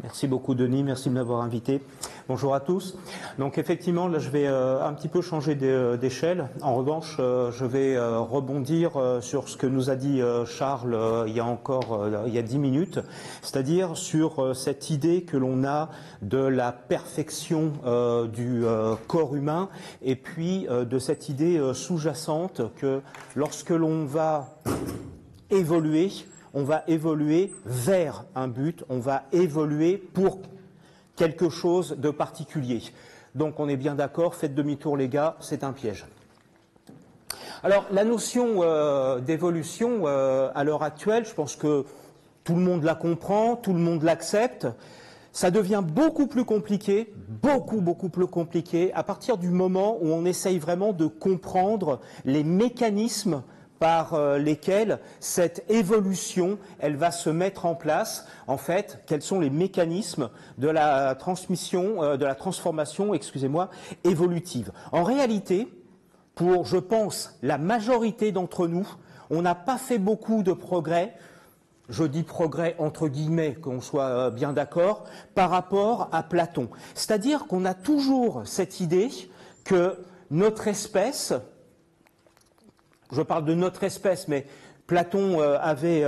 Merci beaucoup Denis, merci de m'avoir invité. Bonjour à tous. Donc effectivement, là je vais un petit peu changer d'échelle. En revanche, je vais rebondir sur ce que nous a dit Charles il y a 10 minutes, c'est-à-dire sur cette idée que l'on a de la perfection du corps humain et puis de cette idée sous-jacente que lorsque l'on va évoluer, on va évoluer vers un but, on va évoluer pour quelque chose de particulier. Donc on est bien d'accord, faites demi-tour les gars, c'est un piège. Alors la notion d'évolution à l'heure actuelle, je pense que tout le monde la comprend, tout le monde l'accepte. Ça devient beaucoup plus compliqué, beaucoup plus compliqué à partir du moment où on essaye vraiment de comprendre les mécanismes par lesquels cette évolution, elle va se mettre en place. En fait, quels sont les mécanismes de la transformation, évolutive. En réalité, pour, je pense, la majorité d'entre nous, on n'a pas fait beaucoup de progrès. Je dis progrès entre guillemets, qu'on soit bien d'accord, par rapport à Platon. C'est-à-dire qu'on a toujours cette idée que notre espèce, je parle de notre espèce, mais Platon avait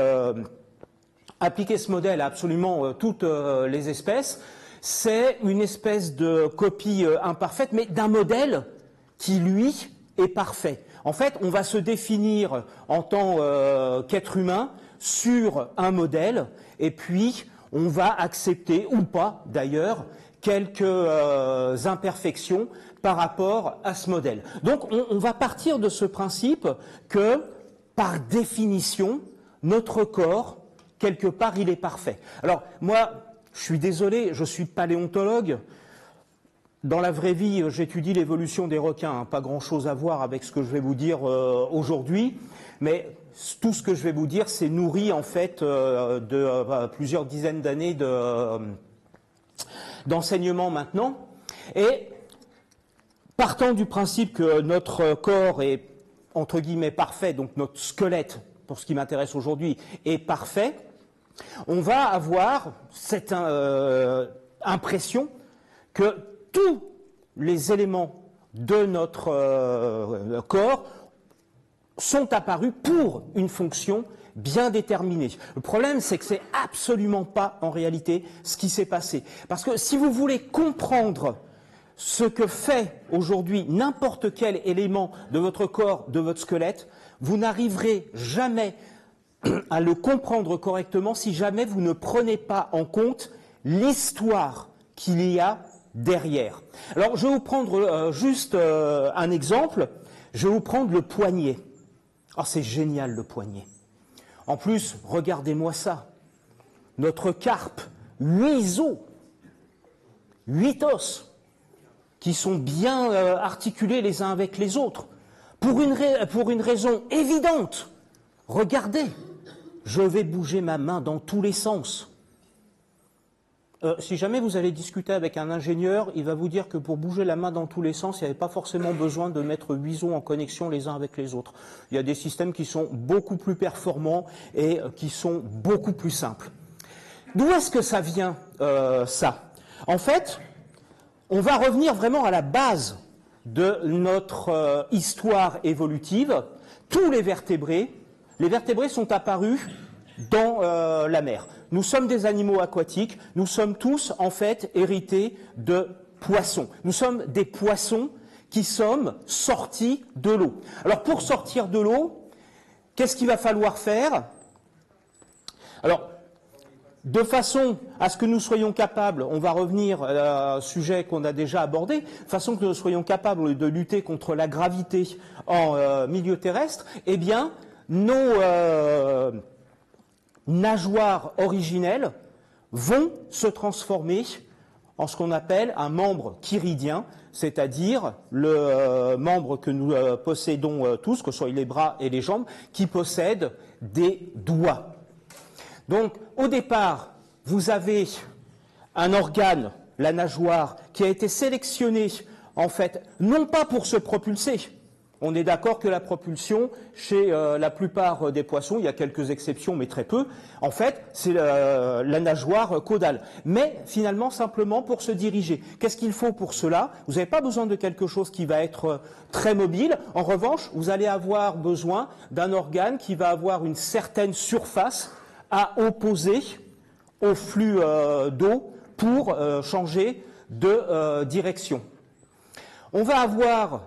appliqué ce modèle à absolument toutes les espèces. C'est une espèce de copie imparfaite, mais d'un modèle qui, lui, est parfait. En fait, on va se définir en tant qu'être humain sur un modèle, et puis on va accepter, ou pas d'ailleurs, quelques imperfections par rapport à ce modèle. Donc on va partir de ce principe que, par définition, notre corps, quelque part, il est parfait. Alors moi, je suis désolé, je suis paléontologue. Dans la vraie vie, j'étudie l'évolution des requins, hein, pas grand-chose à voir avec ce que je vais vous dire aujourd'hui, mais tout ce que je vais vous dire, c'est nourri en fait de plusieurs dizaines d'années d'enseignement maintenant. Et partant du principe que notre corps est, entre guillemets, parfait, donc notre squelette, pour ce qui m'intéresse aujourd'hui, est parfait, on va avoir cette impression que tous les éléments de notre corps sont apparus pour une fonction bien déterminée. Le problème, c'est que c'est absolument pas en réalité ce qui s'est passé. Parce que si vous voulez comprendre ce que fait aujourd'hui n'importe quel élément de votre corps, de votre squelette, vous n'arriverez jamais à le comprendre correctement si jamais vous ne prenez pas en compte l'histoire qu'il y a derrière. Alors, je vais vous prendre juste un exemple. Je vais vous prendre le poignet. Oh, c'est génial, le poignet. En plus, regardez-moi ça. Notre carpe, 8 os, 8 os, qui sont bien articulés les uns avec les autres. Pour une raison évidente. Regardez, je vais bouger ma main dans tous les sens. Si jamais vous allez discuter avec un ingénieur, il va vous dire que pour bouger la main dans tous les sens, il n'y avait pas forcément besoin de mettre 8 os en connexion les uns avec les autres. Il y a des systèmes qui sont beaucoup plus performants et qui sont beaucoup plus simples. D'où est-ce que ça vient, ça? En fait, on va revenir vraiment à la base de notre histoire évolutive. Tous les vertébrés sont apparus dans la mer. Nous sommes des animaux aquatiques, nous sommes tous en fait hérités de poissons. Nous sommes des poissons qui sommes sortis de l'eau. Alors pour sortir de l'eau, qu'est-ce qu'il va falloir faire? Alors, de façon à ce que nous soyons capables, on va revenir à un sujet qu'on a déjà abordé, de façon que nous soyons capables de lutter contre la gravité en milieu terrestre, eh bien, nos nageoires originelles vont se transformer en ce qu'on appelle un membre chiridien, c'est-à-dire le membre que nous possédons tous, que ce soit les bras et les jambes, qui possèdent des doigts. Donc, au départ, vous avez un organe, la nageoire, qui a été sélectionné, en fait, non pas pour se propulser, On est d'accord que la propulsion, chez la plupart des poissons, il y a quelques exceptions, mais très peu, en fait, c'est la nageoire caudale. Mais finalement, simplement pour se diriger. Qu'est-ce qu'il faut pour cela? Vous n'avez pas besoin de quelque chose qui va être très mobile. En revanche, vous allez avoir besoin d'un organe qui va avoir une certaine surface à opposer au flux d'eau pour changer de direction. On va avoir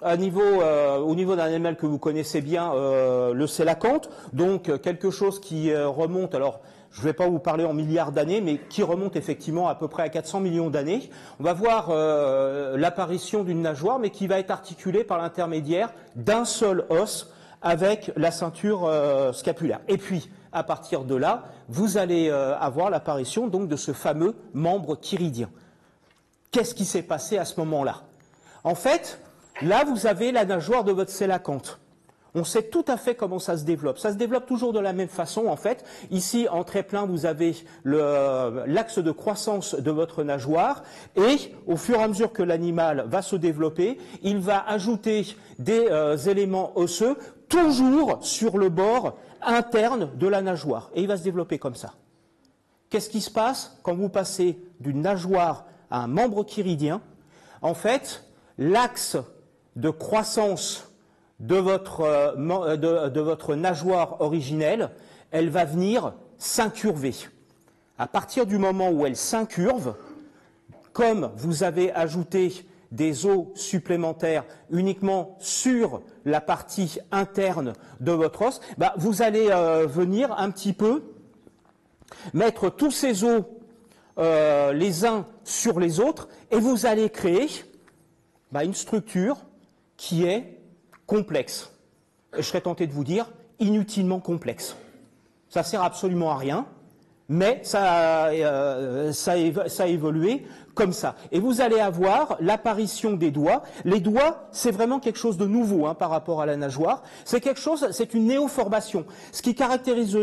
au niveau d'un animal que vous connaissez bien, le sélacanthe, donc quelque chose qui remonte, alors je ne vais pas vous parler en milliards d'années, mais qui remonte effectivement à peu près à 400 millions d'années. On va voir l'apparition d'une nageoire, mais qui va être articulée par l'intermédiaire d'un seul os avec la ceinture scapulaire. Et puis, à partir de là, vous allez avoir l'apparition donc de ce fameux membre chiridien. Qu'est-ce qui s'est passé à ce moment-là? En fait, là, vous avez la nageoire de votre sélacanthe. On sait tout à fait comment ça se développe. Ça se développe toujours de la même façon, en fait. Ici, en très plein, vous avez l'axe de croissance de votre nageoire. Et au fur et à mesure que l'animal va se développer, il va ajouter des éléments osseux, toujours sur le bord interne de la nageoire. Et il va se développer comme ça. Qu'est-ce qui se passe quand vous passez d'une nageoire à un membre chiridien? En fait, l'axe de croissance de votre nageoire originelle, elle va venir s'incurver. À partir du moment où elle s'incurve, comme vous avez ajouté des os supplémentaires uniquement sur la partie interne de votre os, vous allez venir un petit peu mettre tous ces os les uns sur les autres et vous allez créer une structure qui est complexe. Et je serais tenté de vous dire inutilement complexe. Ça ne sert absolument à rien, mais ça a évolué comme ça. Et vous allez avoir l'apparition des doigts. Les doigts, c'est vraiment quelque chose de nouveau par rapport à la nageoire. C'est une néoformation. Ce qui caractérise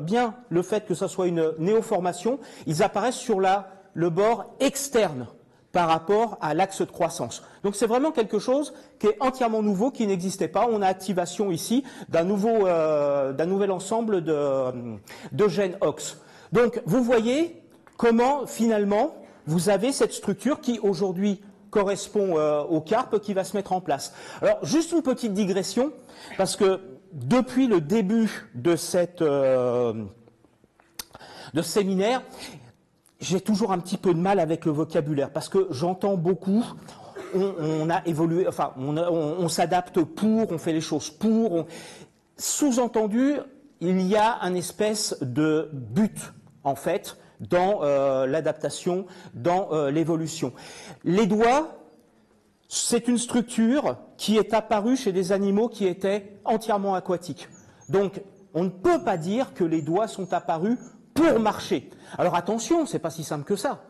bien le fait que ça soit une néoformation, ils apparaissent sur le bord externe par rapport à l'axe de croissance. Donc c'est vraiment quelque chose qui est entièrement nouveau, qui n'existait pas. On a activation ici d'un nouvel ensemble de gènes OX. Donc vous voyez comment finalement vous avez cette structure qui aujourd'hui correspond au carpe qui va se mettre en place. Alors juste une petite digression, parce que depuis le début de ce séminaire, j'ai toujours un petit peu de mal avec le vocabulaire, parce que j'entends beaucoup, on a évolué, enfin, on s'adapte pour, on fait les choses pour. Sous-entendu, il y a un espèce de but, en fait, dans l'adaptation, dans l'évolution. Les doigts, c'est une structure qui est apparue chez des animaux qui étaient entièrement aquatiques. Donc, on ne peut pas dire que les doigts sont apparus pour marcher. Alors attention, c'est pas si simple que ça.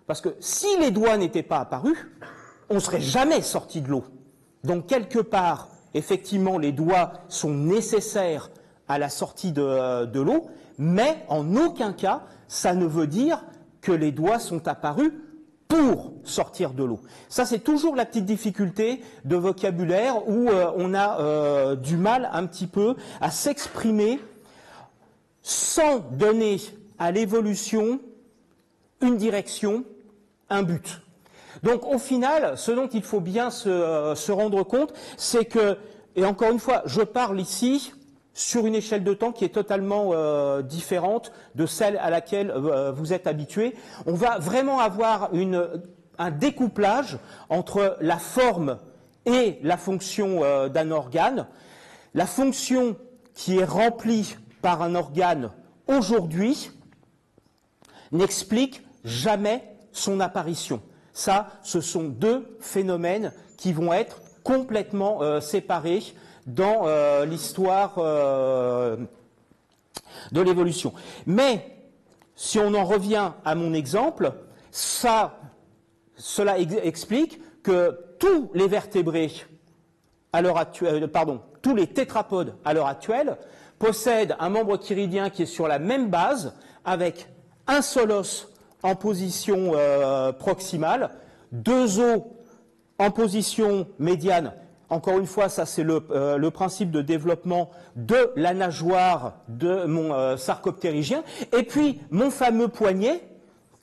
Parce que si les doigts n'étaient pas apparus, on ne serait jamais sorti de l'eau. Donc quelque part, effectivement, les doigts sont nécessaires à la sortie de l'eau, mais en aucun cas, ça ne veut dire que les doigts sont apparus pour sortir de l'eau. Ça, c'est toujours la petite difficulté de vocabulaire où on a du mal un petit peu à s'exprimer sans donner à l'évolution une direction, un but. Donc au final, ce dont il faut bien se rendre compte, c'est que, et encore une fois, je parle ici sur une échelle de temps qui est totalement différente de celle à laquelle vous êtes habitués. On va vraiment avoir un découplage entre la forme et la fonction d'un organe. La fonction qui est remplie par un organe aujourd'hui n'explique jamais son apparition. Ça, ce sont deux phénomènes qui vont être complètement séparés dans l'histoire de l'évolution. Mais, si on en revient à mon exemple, cela explique que tous les vertébrés à l'heure actuelle, tous les tétrapodes à l'heure actuelle possèdent un membre chiridien qui est sur la même base, avec un seul os en position proximale, deux os en position médiane encore une fois, ça c'est le principe de développement de la nageoire de mon sarcoptérygien. Et puis, mon fameux poignet,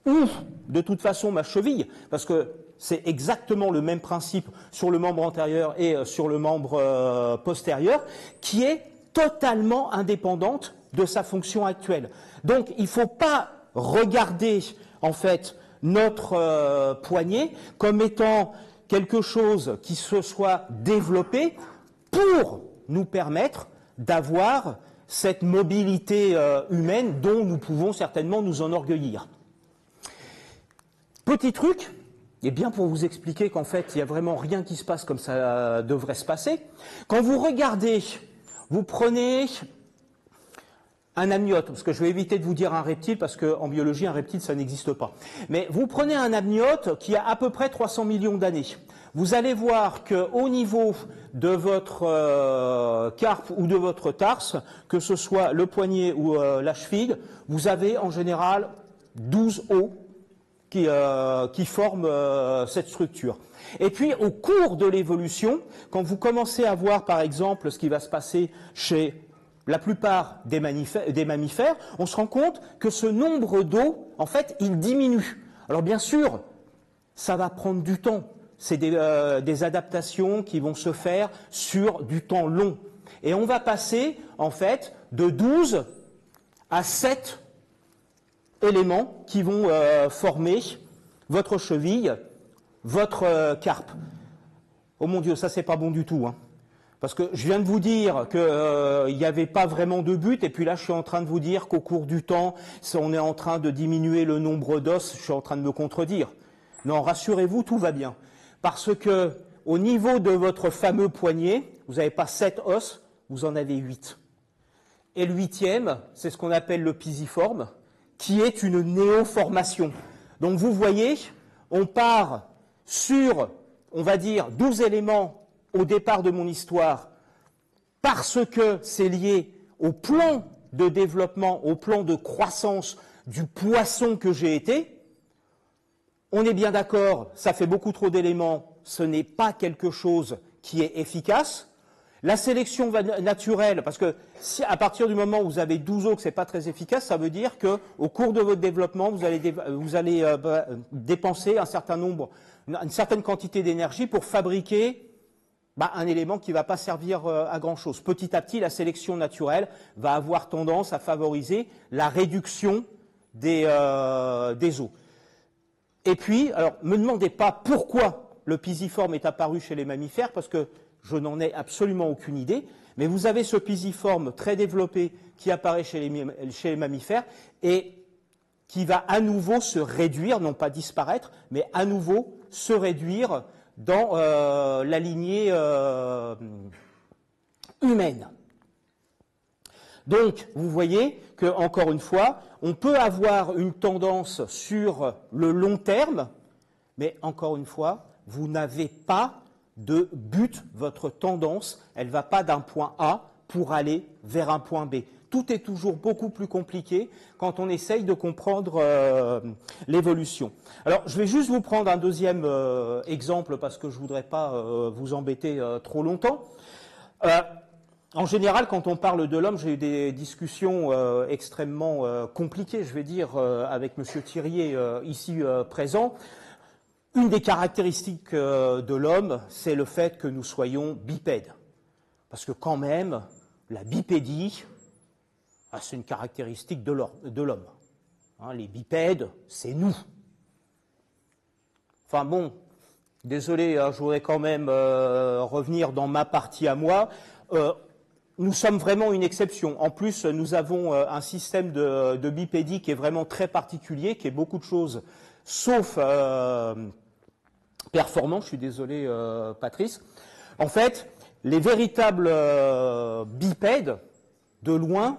ou de toute façon ma cheville, parce que c'est exactement le même principe sur le membre antérieur et sur le membre postérieur, qui est totalement indépendante de sa fonction actuelle. Donc, il ne faut pas regarder, en fait, notre poignet comme étant quelque chose qui se soit développé pour nous permettre d'avoir cette mobilité humaine dont nous pouvons certainement nous enorgueillir. Petit truc, et bien pour vous expliquer qu'en fait, il n'y a vraiment rien qui se passe comme ça devrait se passer. Quand vous regardez, vous prenez un amniote, parce que je vais éviter de vous dire un reptile, parce qu'en biologie, un reptile, ça n'existe pas. Mais vous prenez un amniote qui a à peu près 300 millions d'années. Vous allez voir qu'au niveau de votre carpe ou de votre tarse, que ce soit le poignet ou la cheville, vous avez en général 12 os qui forment cette structure. Et puis, au cours de l'évolution, quand vous commencez à voir, par exemple, ce qui va se passer chez la plupart des mammifères, on se rend compte que ce nombre d'os, en fait, il diminue. Alors, bien sûr, ça va prendre du temps. C'est des adaptations qui vont se faire sur du temps long. Et on va passer, en fait, de 12 à 7 éléments qui vont former votre cheville, votre carpe. Oh mon Dieu, ça c'est pas bon du tout, hein. Parce que je viens de vous dire qu'il n'y avait pas vraiment de but, et puis là je suis en train de vous dire qu'au cours du temps, on est en train de diminuer le nombre d'os, je suis en train de me contredire. Non, rassurez-vous, tout va bien. Parce que au niveau de votre fameux poignet, vous n'avez pas 7 os, vous en avez 8. Et le 8e, c'est ce qu'on appelle le pisiforme, qui est une néoformation. Donc vous voyez, on part sur, on va dire, 12 éléments au départ de mon histoire, parce que c'est lié au plan de développement, au plan de croissance du poisson que j'ai été. On est bien d'accord, ça fait beaucoup trop d'éléments, ce n'est pas quelque chose qui est efficace. La sélection naturelle, parce que si à partir du moment où vous avez 12 os que ce n'est pas très efficace, ça veut dire qu'au cours de votre développement, vous allez dépenser un certain nombre, une certaine quantité d'énergie pour fabriquer un élément qui ne va pas servir à grand-chose. Petit à petit, la sélection naturelle va avoir tendance à favoriser la réduction des os. Et puis, alors, ne me demandez pas pourquoi le pisiforme est apparu chez les mammifères, parce que je n'en ai absolument aucune idée, mais vous avez ce pisiforme très développé qui apparaît chez les mammifères et qui va à nouveau se réduire, non pas disparaître, mais à nouveau se réduire dans la lignée humaine. Donc, vous voyez que, encore une fois, on peut avoir une tendance sur le long terme, mais encore une fois, vous n'avez pas de but, votre tendance, elle ne va pas d'un point A pour aller vers un point B. Tout est toujours beaucoup plus compliqué quand on essaye de comprendre l'évolution. Alors, je vais juste vous prendre un deuxième exemple parce que je ne voudrais pas vous embêter trop longtemps. En général, quand on parle de l'homme, j'ai eu des discussions extrêmement compliquées, je vais dire, avec M. Thiriet ici présent. Une des caractéristiques de l'homme, c'est le fait que nous soyons bipèdes. Parce que quand même, la bipédie, c'est une caractéristique de l'homme. Hein, les bipèdes, c'est nous. Enfin bon, désolé, je voudrais quand même revenir dans ma partie à moi. Nous sommes vraiment une exception. En plus, nous avons un système de bipédie qui est vraiment très particulier, qui est beaucoup de choses, sauf performant. Je suis désolé, Patrice. En fait, les véritables bipèdes, de loin,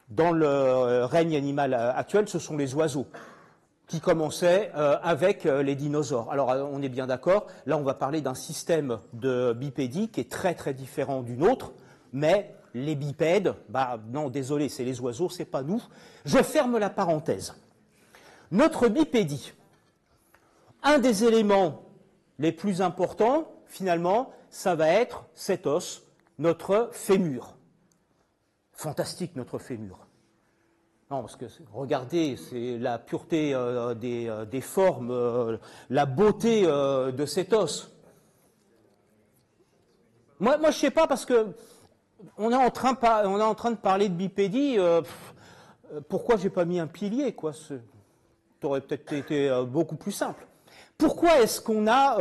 dans le règne animal actuel, ce sont les oiseaux, qui commençaient avec les dinosaures. Alors, on est bien d'accord, là, on va parler d'un système de bipédie qui est très, très différent du nôtre, mais les bipèdes, non, désolé, c'est les oiseaux, c'est pas nous. Je ferme la parenthèse. Notre bipédie, un des éléments les plus importants, finalement, ça va être cet os, notre fémur. Fantastique, notre fémur. Non, parce que regardez, c'est la pureté des formes, la beauté de cet os. Moi, je ne sais pas, parce que on est en train de parler de bipédie. Pourquoi j'ai pas mis un pilier, quoi? Ça aurait peut-être été beaucoup plus simple. Pourquoi est-ce qu'on a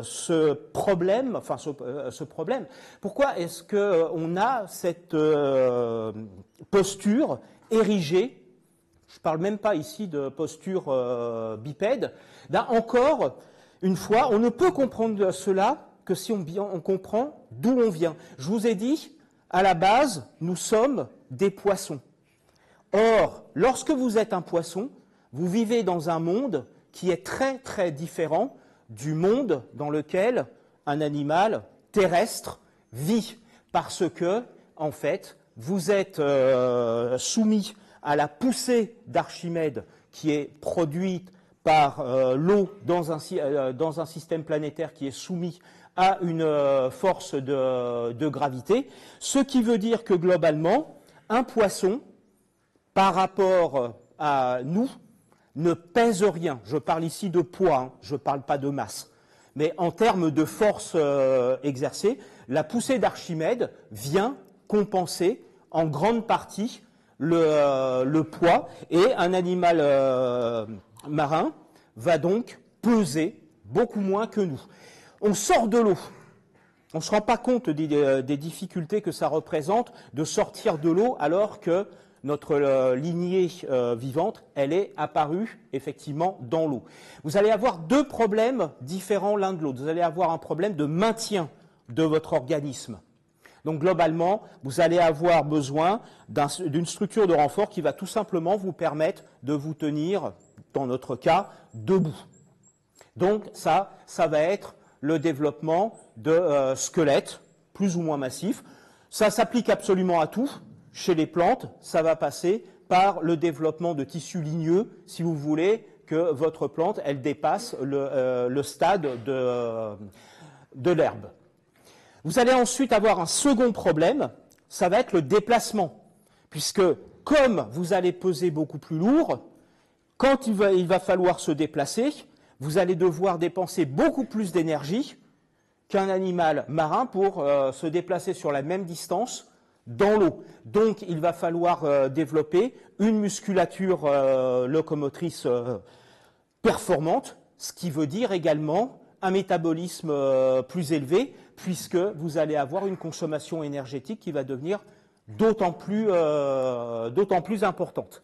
ce problème, Pourquoi est-ce qu'on a cette posture érigée? Je ne parle même pas ici de posture bipède. Là, encore une fois, on ne peut comprendre cela que si on comprend d'où on vient. Je vous ai dit, à la base, nous sommes des poissons. Or, lorsque vous êtes un poisson, vous vivez dans un monde qui est très très différent du monde dans lequel un animal terrestre vit, parce que, en fait, vous êtes soumis à la poussée d'Archimède qui est produite par l'eau dans un système planétaire qui est soumis à une force de gravité, ce qui veut dire que globalement, un poisson, par rapport à nous, ne pèse rien. Je parle ici de poids, hein, je ne parle pas de masse. Mais en termes de force exercée, la poussée d'Archimède vient compenser en grande partie le poids, et un animal marin va donc peser beaucoup moins que nous. On sort de l'eau. On ne se rend pas compte des difficultés que ça représente de sortir de l'eau alors que notre lignée vivante, elle est apparue effectivement dans l'eau. Vous allez avoir deux problèmes différents l'un de l'autre. Vous allez avoir un problème de maintien de votre organisme. Donc globalement, vous allez avoir besoin d'une structure de renfort qui va tout simplement vous permettre de vous tenir, dans notre cas, debout. Donc ça va être le développement de squelettes plus ou moins massifs. Ça s'applique absolument à tout. Chez les plantes, ça va passer par le développement de tissus ligneux, si vous voulez que votre plante, elle dépasse le stade de l'herbe. Vous allez ensuite avoir un second problème, ça va être le déplacement, puisque comme vous allez peser beaucoup plus lourd, quand il va falloir se déplacer, vous allez devoir dépenser beaucoup plus d'énergie qu'un animal marin pour se déplacer sur la même distance dans l'eau. Donc, il va falloir développer une musculature locomotrice performante, ce qui veut dire également un métabolisme plus élevé, puisque vous allez avoir une consommation énergétique qui va devenir d'autant plus importante.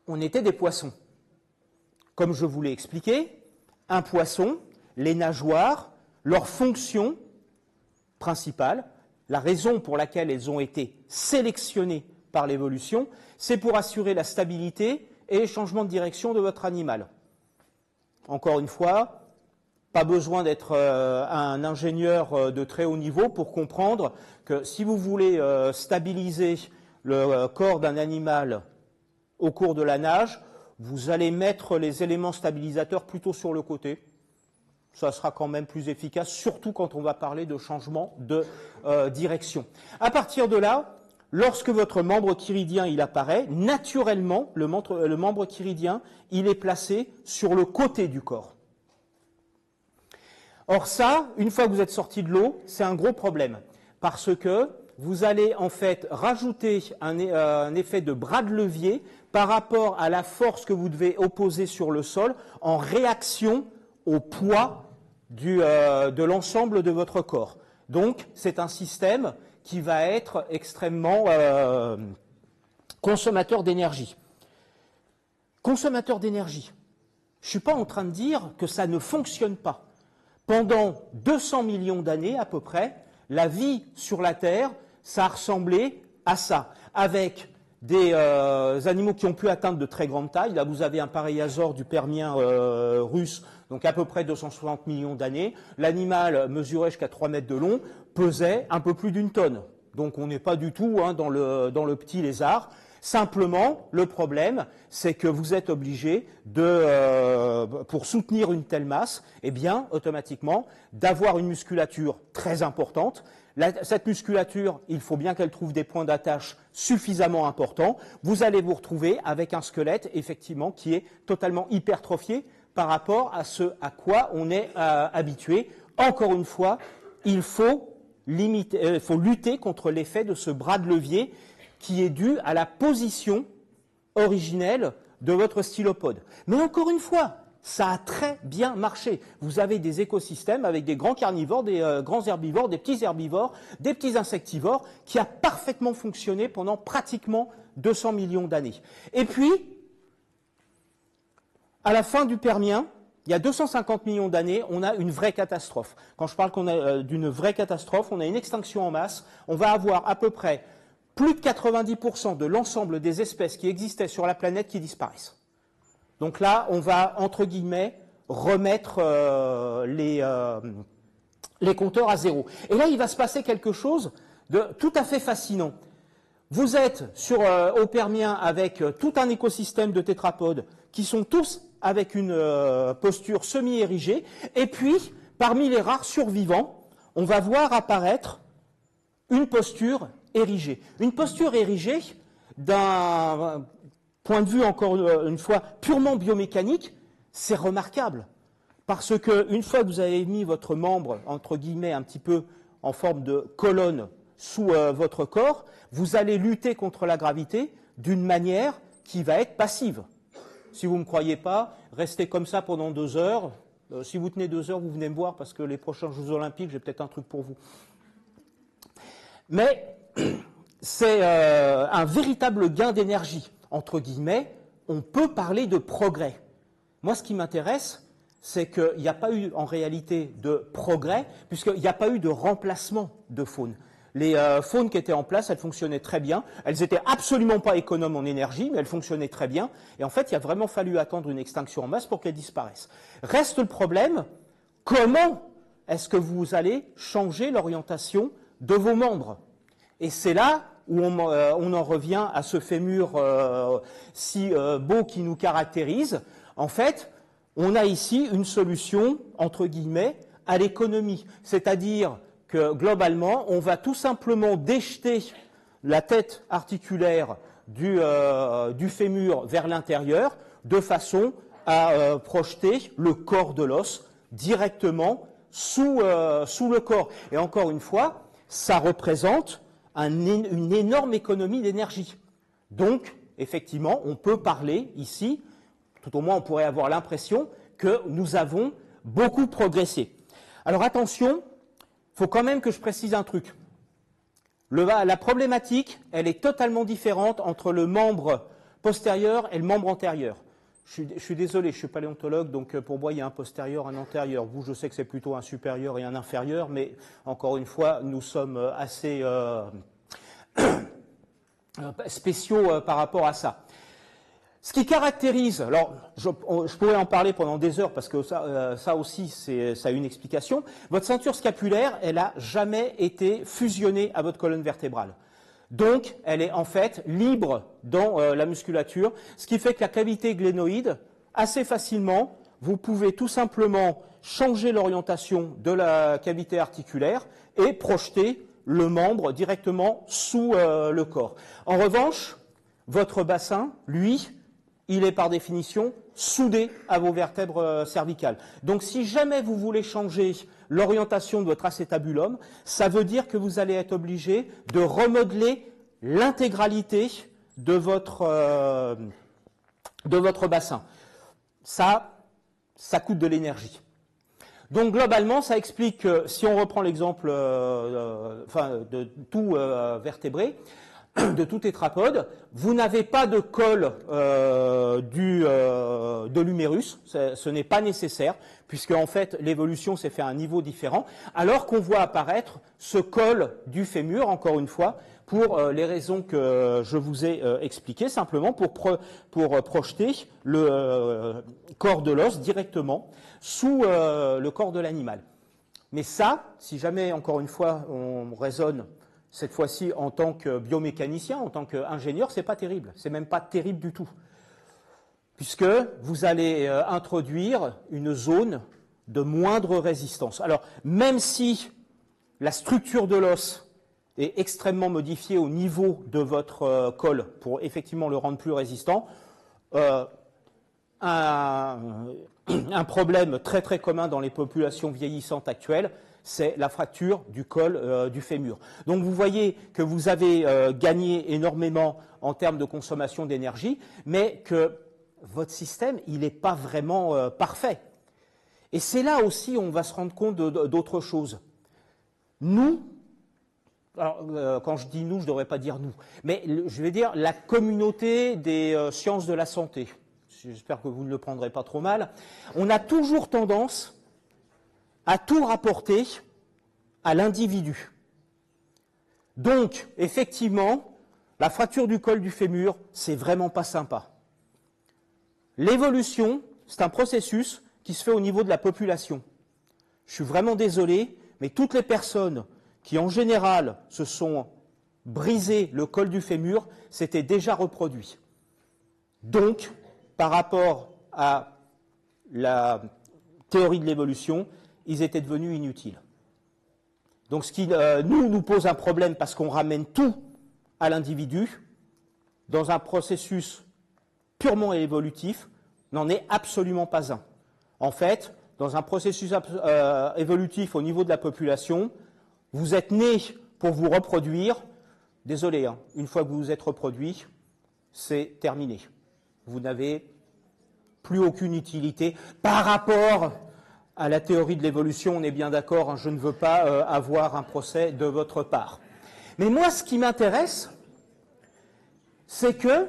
On était des poissons. Comme je vous l'ai expliqué, un poisson, les nageoires, leur fonction principale, la raison pour laquelle elles ont été sélectionnées par l'évolution, c'est pour assurer la stabilité et les changements de direction de votre animal. Encore une fois, pas besoin d'être un ingénieur de très haut niveau pour comprendre que si vous voulez stabiliser le corps d'un animal au cours de la nage, vous allez mettre les éléments stabilisateurs plutôt sur le côté. Ça sera quand même plus efficace, surtout quand on va parler de changement de direction. À partir de là, lorsque votre membre chiridien il apparaît, naturellement, le membre chiridien, il est placé sur le côté du corps. Or ça, une fois que vous êtes sorti de l'eau, c'est un gros problème, parce que vous allez en fait rajouter un effet de bras de levier par rapport à la force que vous devez opposer sur le sol en réaction au poids de l'ensemble de votre corps. Donc, c'est un système qui va être extrêmement consommateur d'énergie. Consommateur d'énergie. Je ne suis pas en train de dire que ça ne fonctionne pas. Pendant 200 millions d'années à peu près, la vie sur la Terre, ça a ressemblé à ça, avec des animaux qui ont pu atteindre de très grandes tailles. Là, vous avez un paréasaure du Permien russe, donc à peu près 260 millions d'années. L'animal mesurait jusqu'à 3 mètres de long, pesait un peu plus d'une tonne. Donc on n'est pas du tout dans le petit lézard. Simplement, le problème, c'est que vous êtes obligé pour soutenir une telle masse, eh bien, automatiquement, d'avoir une musculature très importante. Cette musculature, il faut bien qu'elle trouve des points d'attache suffisamment importants. Vous allez vous retrouver avec un squelette, effectivement, qui est totalement hypertrophié par rapport à ce à quoi on est habitué. Encore une fois, il faut lutter contre l'effet de ce bras de levier qui est dû à la position originelle de votre stylopode. Mais encore une fois, ça a très bien marché. Vous avez des écosystèmes avec des grands carnivores, des grands herbivores, des petits insectivores, qui a parfaitement fonctionné pendant pratiquement 200 millions d'années. Et puis, à la fin du Permien, il y a 250 millions d'années, on a une vraie catastrophe. Quand je parle qu'on a d'une vraie catastrophe, on a une extinction en masse. On va avoir à peu près plus de 90% de l'ensemble des espèces qui existaient sur la planète qui disparaissent. Donc là, on va, entre guillemets, remettre les compteurs à zéro. Et là, il va se passer quelque chose de tout à fait fascinant. Vous êtes au Permien avec tout un écosystème de tétrapodes qui sont tous avec une posture semi-érigée. Et puis, parmi les rares survivants, on va voir apparaître une posture érigée. Une posture érigée d'un point de vue, encore une fois, purement biomécanique, c'est remarquable. Parce qu'une fois que vous avez mis votre membre, entre guillemets, un petit peu en forme de colonne sous votre corps, vous allez lutter contre la gravité d'une manière qui va être passive. Si vous ne me croyez pas, restez comme ça pendant 2 heures. Si vous tenez 2 heures, vous venez me voir parce que les prochains Jeux Olympiques, j'ai peut-être un truc pour vous. Mais c'est un véritable gain d'énergie. Entre guillemets, on peut parler de progrès. Moi, ce qui m'intéresse, c'est qu'il n'y a pas eu en réalité de progrès, puisqu'il n'y a pas eu de remplacement de faune. Les faunes qui étaient en place, elles fonctionnaient très bien. Elles n'étaient absolument pas économes en énergie, mais elles fonctionnaient très bien. Et en fait, il a vraiment fallu attendre une extinction en masse pour qu'elles disparaissent. Reste le problème, comment est-ce que vous allez changer l'orientation de vos membres? Et c'est là où on en revient à ce fémur si beau qui nous caractérise. En fait, on a ici une solution, entre guillemets, à l'économie. C'est-à-dire que globalement, on va tout simplement déjeter la tête articulaire du fémur vers l'intérieur de façon à projeter le corps de l'os directement sous le corps. Et encore une fois, ça représente une énorme économie d'énergie. Donc, effectivement, on peut parler ici, tout au moins on pourrait avoir l'impression que nous avons beaucoup progressé. Alors attention, il faut quand même que je précise un truc. La problématique, elle est totalement différente entre le membre postérieur et le membre antérieur. Je suis désolé, je ne suis paléontologue, donc pour moi, il y a un postérieur, un antérieur. Vous, je sais que c'est plutôt un supérieur et un inférieur, mais encore une fois, nous sommes assez spéciaux par rapport à ça. Ce qui caractérise, alors je pourrais en parler pendant des heures parce que ça aussi, ça a une explication. Votre ceinture scapulaire, elle n'a jamais été fusionnée à votre colonne vertébrale. Donc, elle est en fait libre dans la musculature, ce qui fait que la cavité glénoïde, assez facilement, vous pouvez tout simplement changer l'orientation de la cavité articulaire et projeter le membre directement sous le corps. En revanche, votre bassin, lui, il est par définition soudé à vos vertèbres cervicales. Donc si jamais vous voulez changer l'orientation de votre acétabulum, ça veut dire que vous allez être obligé de remodeler l'intégralité de votre bassin. Ça coûte de l'énergie. Donc globalement, ça explique que si on reprend l'exemple de tout vertébré, de tout tétrapode, vous n'avez pas de col de l'humérus, ce n'est pas nécessaire, puisque en fait l'évolution s'est faite à un niveau différent, alors qu'on voit apparaître ce col du fémur, encore une fois, pour les raisons que je vous ai expliquées, simplement pour projeter le corps de l'os directement sous le corps de l'animal. Mais ça, si jamais, encore une fois, on raisonne cette fois-ci en tant que biomécanicien, en tant qu'ingénieur, c'est pas terrible, c'est même pas terrible du tout. Puisque vous allez introduire une zone de moindre résistance. Alors, même si la structure de l'os est extrêmement modifiée au niveau de votre col pour effectivement le rendre plus résistant, un problème très très commun dans les populations vieillissantes actuelles, c'est la fracture du col du fémur. Donc vous voyez que vous avez gagné énormément en termes de consommation d'énergie, mais que votre système, il n'est pas vraiment parfait. Et c'est là aussi où on va se rendre compte d'autres choses. Nous, alors, quand je dis nous, je ne devrais pas dire nous, mais je vais dire la communauté des sciences de la santé. J'espère que vous ne le prendrez pas trop mal. On a toujours tendance à tout rapporter à l'individu. Donc, effectivement, la fracture du col du fémur, c'est vraiment pas sympa. L'évolution, c'est un processus qui se fait au niveau de la population. Je suis vraiment désolé, mais toutes les personnes qui, en général, se sont brisées le col du fémur, s'étaient déjà reproduits. Donc, par rapport à la théorie de l'évolution, ils étaient devenus inutiles. Donc ce qui nous pose un problème parce qu'on ramène tout à l'individu dans un processus purement évolutif, n'en est absolument pas un. En fait, dans un processus évolutif au niveau de la population, vous êtes né pour vous reproduire. Désolé, hein, une fois que vous vous êtes reproduit, c'est terminé. Vous n'avez plus aucune utilité par rapport à la théorie de l'évolution. On est bien d'accord, hein, je ne veux pas avoir un procès de votre part. Mais moi, ce qui m'intéresse, c'est que,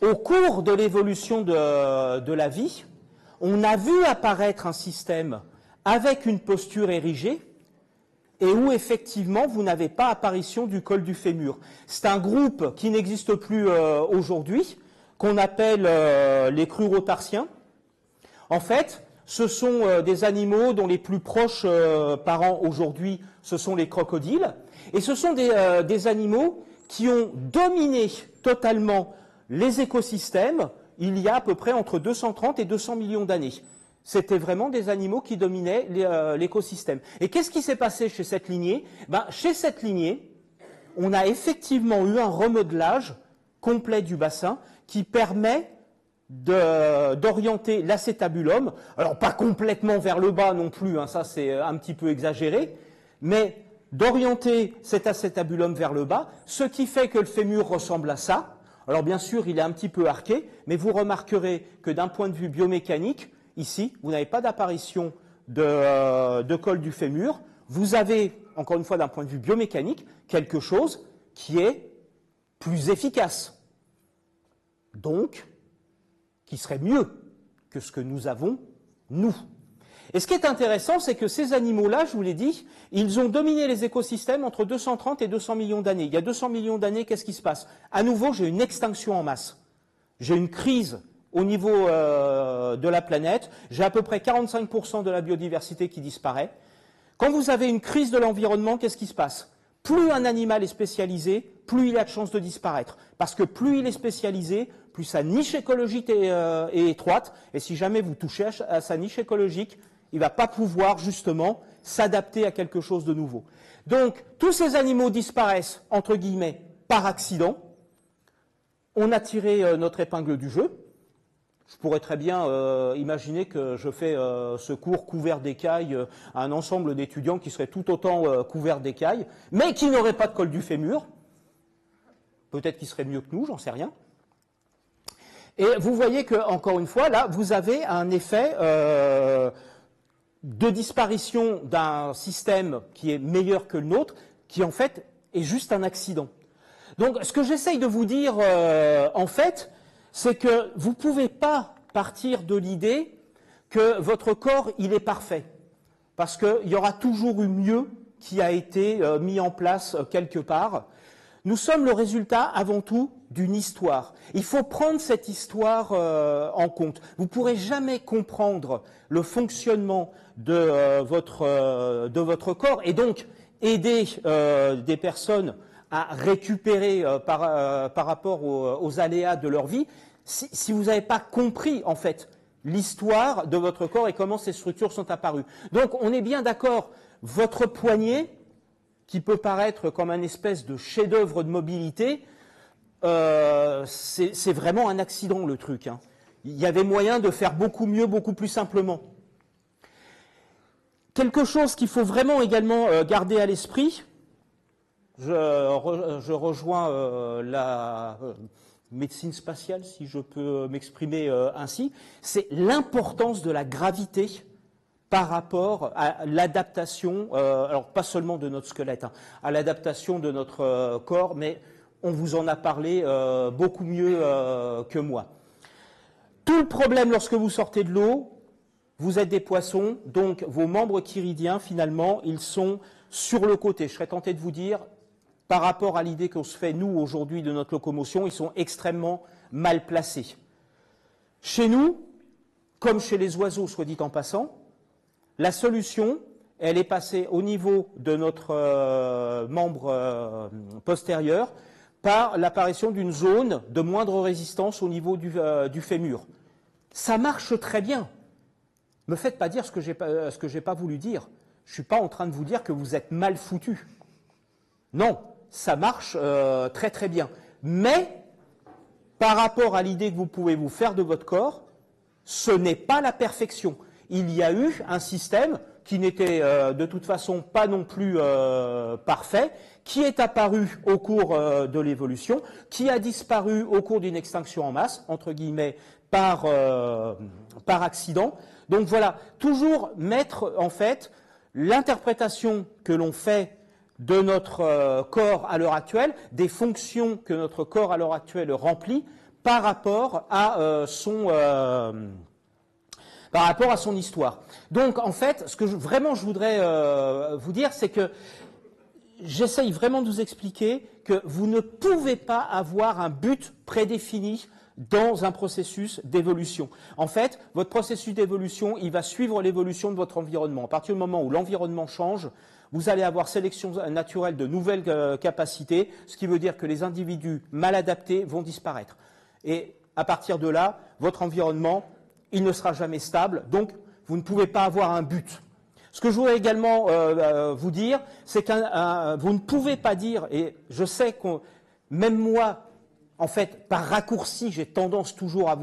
au cours de l'évolution de la vie, on a vu apparaître un système avec une posture érigée et où effectivement vous n'avez pas apparition du col du fémur. C'est un groupe qui n'existe plus aujourd'hui, qu'on appelle les crurotarsiens. En fait, ce sont des animaux dont les plus proches parents aujourd'hui, ce sont les crocodiles. Et ce sont des animaux qui ont dominé totalement les écosystèmes il y a à peu près entre 230 et 200 millions d'années. C'était vraiment des animaux qui dominaient l'écosystème. Et qu'est-ce qui s'est passé chez cette lignée? Chez cette lignée, on a effectivement eu un remodelage complet du bassin qui permet d'orienter l'acétabulum, alors pas complètement vers le bas non plus, hein, ça c'est un petit peu exagéré, mais d'orienter cet acétabulum vers le bas, ce qui fait que le fémur ressemble à ça. Alors bien sûr, il est un petit peu arqué, mais vous remarquerez que d'un point de vue biomécanique, ici, vous n'avez pas d'apparition de col du fémur. Vous avez, encore une fois, d'un point de vue biomécanique, quelque chose qui est plus efficace. Donc, qui serait mieux que ce que nous avons, nous. Et ce qui est intéressant, c'est que ces animaux-là, je vous l'ai dit, ils ont dominé les écosystèmes entre 230 et 200 millions d'années. Il y a 200 millions d'années, qu'est-ce qui se passe? À nouveau, j'ai une extinction en masse. J'ai une crise au niveau de la planète. J'ai à peu près 45% de la biodiversité qui disparaît. Quand vous avez une crise de l'environnement, qu'est-ce qui se passe? Plus un animal est spécialisé, plus il a de chances de disparaître. Parce que plus il est spécialisé, plus sa niche écologique est étroite. Et si jamais vous touchez à sa niche écologique, il ne va pas pouvoir justement s'adapter à quelque chose de nouveau. Donc, tous ces animaux disparaissent, entre guillemets, par accident. On a tiré notre épingle du jeu. Je pourrais très bien imaginer que je fais ce cours couvert d'écailles à un ensemble d'étudiants qui seraient tout autant couverts d'écailles, mais qui n'auraient pas de col du fémur. Peut-être qu'ils seraient mieux que nous, j'en sais rien. Et vous voyez que, encore une fois, là, vous avez un effet de disparition d'un système qui est meilleur que le nôtre, qui en fait est juste un accident. Donc, ce que j'essaye de vous dire, en fait, c'est que vous ne pouvez pas partir de l'idée que votre corps, il est parfait. Parce qu'il y aura toujours eu mieux qui a été mis en place quelque part. Nous sommes le résultat, avant tout, d'une histoire. Il faut prendre cette histoire en compte. Vous ne pourrez jamais comprendre le fonctionnement de votre corps. Et donc, aider des personnes à récupérer par rapport aux aléas de leur vie, si vous n'avez pas compris, en fait, l'histoire de votre corps et comment ces structures sont apparues. Donc, on est bien d'accord, votre poignet, qui peut paraître comme un espèce de chef-d'œuvre de mobilité, c'est vraiment un accident, le truc, hein. Il y avait moyen de faire beaucoup mieux, beaucoup plus simplement. Quelque chose qu'il faut vraiment également garder à l'esprit, je rejoins la médecine spatiale, si je peux m'exprimer ainsi, c'est l'importance de la gravité par rapport à l'adaptation, alors pas seulement de notre squelette, hein, à l'adaptation de notre corps, mais on vous en a parlé beaucoup mieux que moi. Tout le problème lorsque vous sortez de l'eau, vous êtes des poissons, donc vos membres chiridiens, finalement, ils sont sur le côté. Je serais tenté de vous dire, par rapport à l'idée qu'on se fait, nous, aujourd'hui, de notre locomotion, ils sont extrêmement mal placés. Chez nous, comme chez les oiseaux, soit dit en passant, la solution, elle est passée au niveau de notre membre postérieur par l'apparition d'une zone de moindre résistance au niveau du fémur. Ça marche très bien. Ne me faites pas dire ce que j'ai pas voulu dire. Je ne suis pas en train de vous dire que vous êtes mal foutu. Non, ça marche très très bien. Mais, par rapport à l'idée que vous pouvez vous faire de votre corps, ce n'est pas la perfection. Il y a eu un système qui n'était de toute façon pas non plus parfait, qui est apparu au cours de l'évolution, qui a disparu au cours d'une extinction en masse, entre guillemets, par accident. Donc voilà, toujours mettre en fait l'interprétation que l'on fait de notre corps à l'heure actuelle, des fonctions que notre corps à l'heure actuelle remplit par rapport à son histoire. Donc en fait, ce que vraiment je voudrais vous dire, c'est que j'essaye vraiment de vous expliquer que vous ne pouvez pas avoir un but prédéfini dans un processus d'évolution. En fait, votre processus d'évolution, il va suivre l'évolution de votre environnement. À partir du moment où l'environnement change, vous allez avoir sélection naturelle de nouvelles capacités, ce qui veut dire que les individus mal adaptés vont disparaître. Et à partir de là, votre environnement, il ne sera jamais stable, donc vous ne pouvez pas avoir un but. Ce que je voudrais également vous dire, c'est que vous ne pouvez pas dire, et je sais que même moi, en fait, par raccourci, j'ai tendance toujours à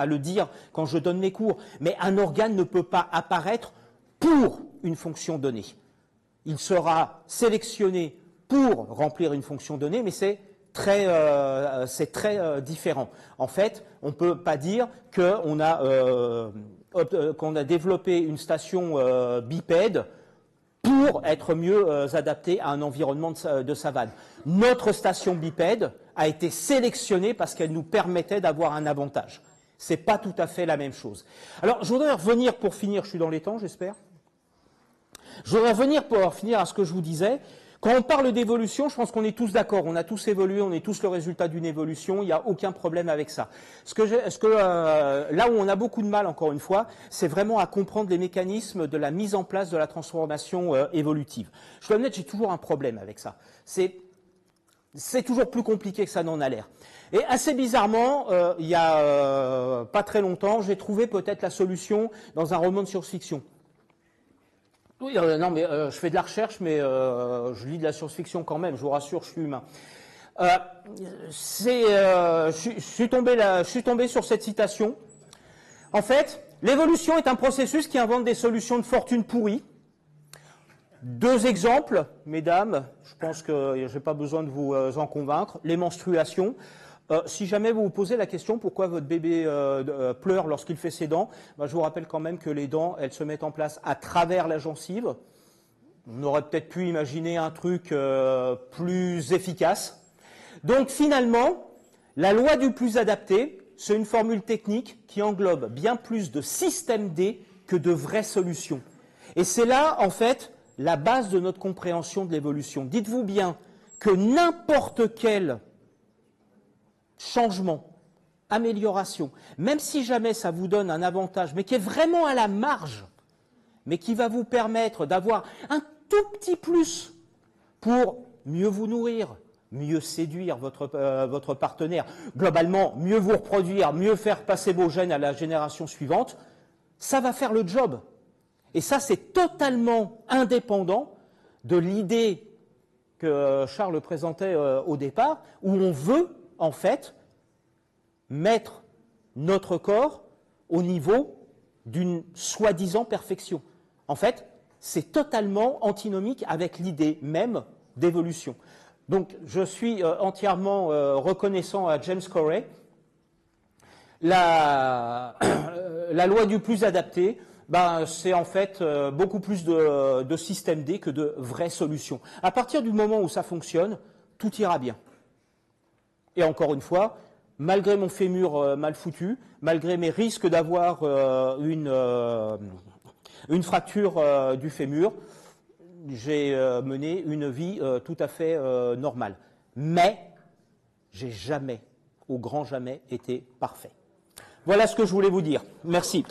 le dire quand je donne mes cours, mais un organe ne peut pas apparaître pour une fonction donnée. Il sera sélectionné pour remplir une fonction donnée, mais c'est très différent. En fait, on ne peut pas dire qu'on a développé une station bipède pour être mieux adapté à un environnement de savane. Notre station bipède a été sélectionnée parce qu'elle nous permettait d'avoir un avantage. Ce n'est pas tout à fait la même chose. Alors, je voudrais revenir pour finir, je suis dans les temps, j'espère. Je voudrais revenir pour finir à ce que je vous disais. Quand on parle d'évolution, je pense qu'on est tous d'accord, on a tous évolué, on est tous le résultat d'une évolution, il n'y a aucun problème avec ça. Là où on a beaucoup de mal, encore une fois, c'est vraiment à comprendre les mécanismes de la mise en place de la transformation évolutive. Je dois admettre, j'ai toujours un problème avec ça. C'est toujours plus compliqué que ça n'en a l'air. Et assez bizarrement, il y a pas très longtemps, j'ai trouvé peut-être la solution dans un roman de science-fiction. Oui, non, mais je fais de la recherche, mais je lis de la science-fiction quand même, je vous rassure, je suis humain. Je suis tombé sur cette citation. En fait, l'évolution est un processus qui invente des solutions de fortune pourries. Deux exemples, mesdames, je pense que je n'ai pas besoin de vous en convaincre. Les menstruations. Si jamais vous vous posez la question pourquoi votre bébé pleure lorsqu'il fait ses dents, je vous rappelle quand même que les dents, elles se mettent en place à travers la gencive. On aurait peut-être pu imaginer un truc plus efficace. Donc finalement, la loi du plus adapté, c'est une formule technique qui englobe bien plus de système D que de vraies solutions. Et c'est là, en fait, la base de notre compréhension de l'évolution. Dites-vous bien que n'importe quel changement, amélioration, même si jamais ça vous donne un avantage, mais qui est vraiment à la marge, mais qui va vous permettre d'avoir un tout petit plus pour mieux vous nourrir, mieux séduire votre partenaire, globalement, mieux vous reproduire, mieux faire passer vos gènes à la génération suivante, ça va faire le job. Et ça, c'est totalement indépendant de l'idée que Charles présentait au départ, où on veut, en fait, mettre notre corps au niveau d'une soi-disant perfection. En fait, c'est totalement antinomique avec l'idée même d'évolution. Donc, je suis entièrement reconnaissant à James Corey. La loi du plus adapté, c'est en fait beaucoup plus de système D que de vraies solutions. À partir du moment où ça fonctionne, tout ira bien. Et encore une fois, malgré mon fémur mal foutu, malgré mes risques d'avoir une fracture du fémur, j'ai mené une vie tout à fait normale. Mais j'ai jamais, au grand jamais, été parfait. Voilà ce que je voulais vous dire. Merci.